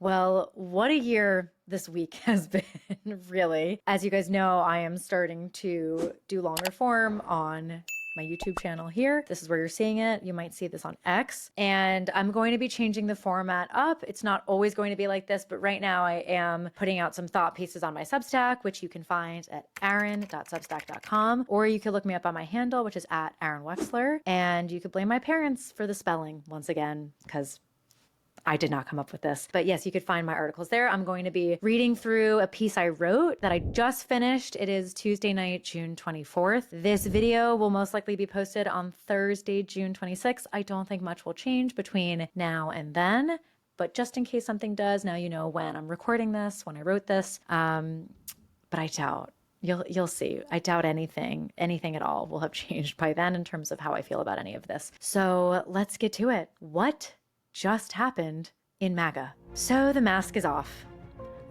Well, what a year this week has been, really. As you guys know, I am starting to do longer form on my YouTube channel here. This is where you're seeing it. You might see this on X. And I'm going to be changing the format up. It's not always going to be like this, but right now I am putting out some thought pieces on my Substack, which you can find at aaron.substack.com, or you could look me up on my handle, which is at Aaron Wexler. And you could blame my parents for the spelling once again, because I did not come up with this. But yes, you could find my articles there. I'm going to be reading through a piece I wrote that I just finished. It is Tuesday night, June 24th. This video will most likely be posted on Thursday, June 26th. I don't think much will change between now and then, but just in case something does, now you know when I'm recording this, when I wrote this. But I doubt. You'll see. I doubt anything at all will have changed by then in terms of how I feel about any of this. So let's get to it. What just happened in MAGA? So the mask is off.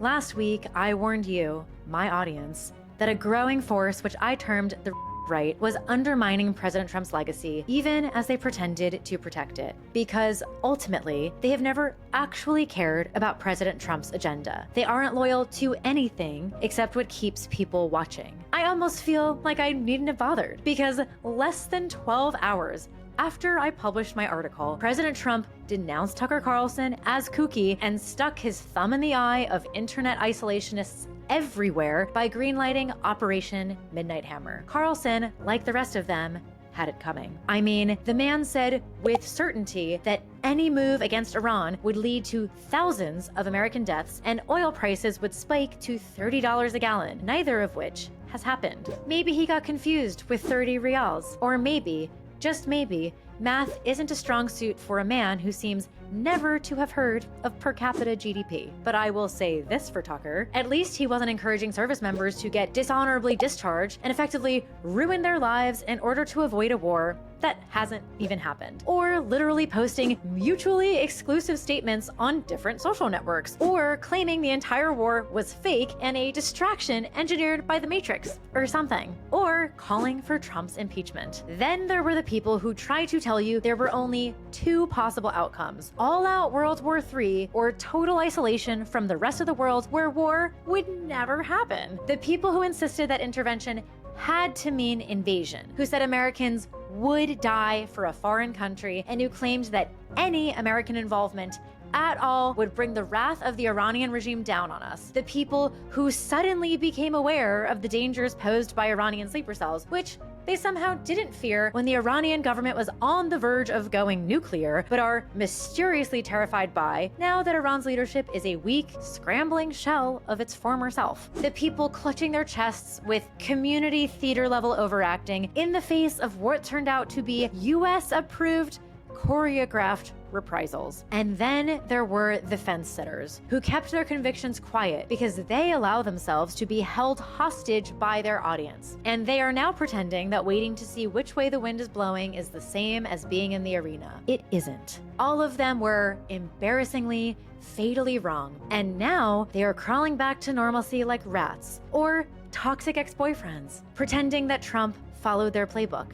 Last week, I warned you, my audience, that a growing force, which I termed the right, was undermining President Trump's legacy, even as they pretended to protect it. Because ultimately, they have never actually cared about President Trump's agenda. They aren't loyal to anything except what keeps people watching. I almost feel like I needn't have bothered, because less than 12 hours after I published my article, President Trump denounced Tucker Carlson as kooky and stuck his thumb in the eye of internet isolationists everywhere by greenlighting Operation Midnight Hammer. Carlson, like the rest of them, had it coming. I mean, the man said with certainty that any move against Iran would lead to thousands of American deaths and oil prices would spike to $30 a gallon, neither of which has happened. Maybe he got confused with 30 reals, or maybe, just maybe, math isn't a strong suit for a man who seems never to have heard of per capita GDP. But I will say this for Tucker: at least he wasn't encouraging service members to get dishonorably discharged and effectively ruin their lives in order to avoid a war that hasn't even happened. Or literally posting mutually exclusive statements on different social networks. Or claiming the entire war was fake and a distraction engineered by the Matrix or something. Or calling for Trump's impeachment. Then there were the people who tried to tell you there were only two possible outcomes: all-out World War III or total isolation from the rest of the world where war would never happen. The people who insisted that intervention had to mean invasion, who said Americans would die for a foreign country, and who claimed that any American involvement at all would bring the wrath of the Iranian regime down on us. The people who suddenly became aware of the dangers posed by Iranian sleeper cells, which they somehow didn't fear when the Iranian government was on the verge of going nuclear, but are mysteriously terrified by now that Iran's leadership is a weak, scrambling shell of its former self. The people clutching their chests with community theater-level overacting in the face of what turned out to be US-approved, choreographed reprisals. And then there were the fence-sitters, who kept their convictions quiet because they allow themselves to be held hostage by their audience. And they are now pretending that waiting to see which way the wind is blowing is the same as being in the arena. It isn't. All of them were embarrassingly, fatally wrong. And now they are crawling back to normalcy like rats, or toxic ex-boyfriends, pretending that Trump followed their playbook.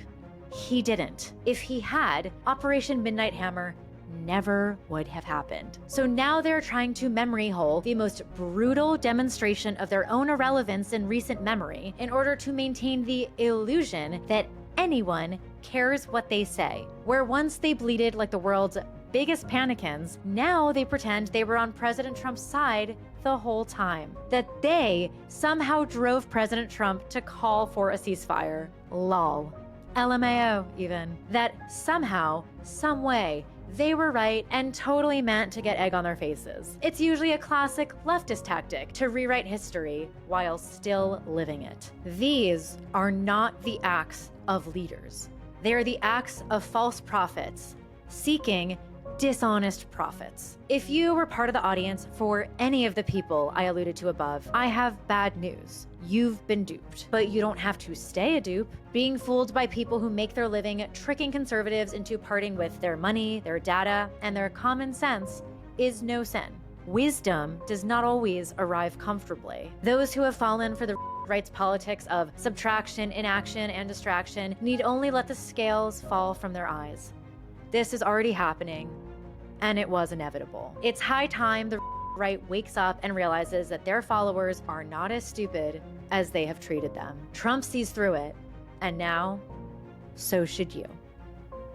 He didn't. If he had, Operation Midnight Hammer never would have happened. So now they're trying to memory hole the most brutal demonstration of their own irrelevance in recent memory in order to maintain the illusion that anyone cares what they say. Where once they bleated like the world's biggest panicans, now they pretend they were on President Trump's side the whole time. That they somehow drove President Trump to call for a ceasefire. Lol. LMAO even. That somehow, some way, they were right and totally meant to get egg on their faces. It's usually a classic leftist tactic to rewrite history while still living it. These are not the acts of leaders. They are the acts of false prophets seeking dishonest profits. If you were part of the audience for any of the people I alluded to above, I have bad news. You've been duped. But you don't have to stay a dupe. Being fooled by people who make their living tricking conservatives into parting with their money, their data, and their common sense is no sin. Wisdom does not always arrive comfortably. Those who have fallen for the right's politics of subtraction, inaction, and distraction need only let the scales fall from their eyes. This is already happening, and it was inevitable. It's high time the right wakes up and realizes that their followers are not as stupid as they have treated them. Trump sees through it, and now so should you.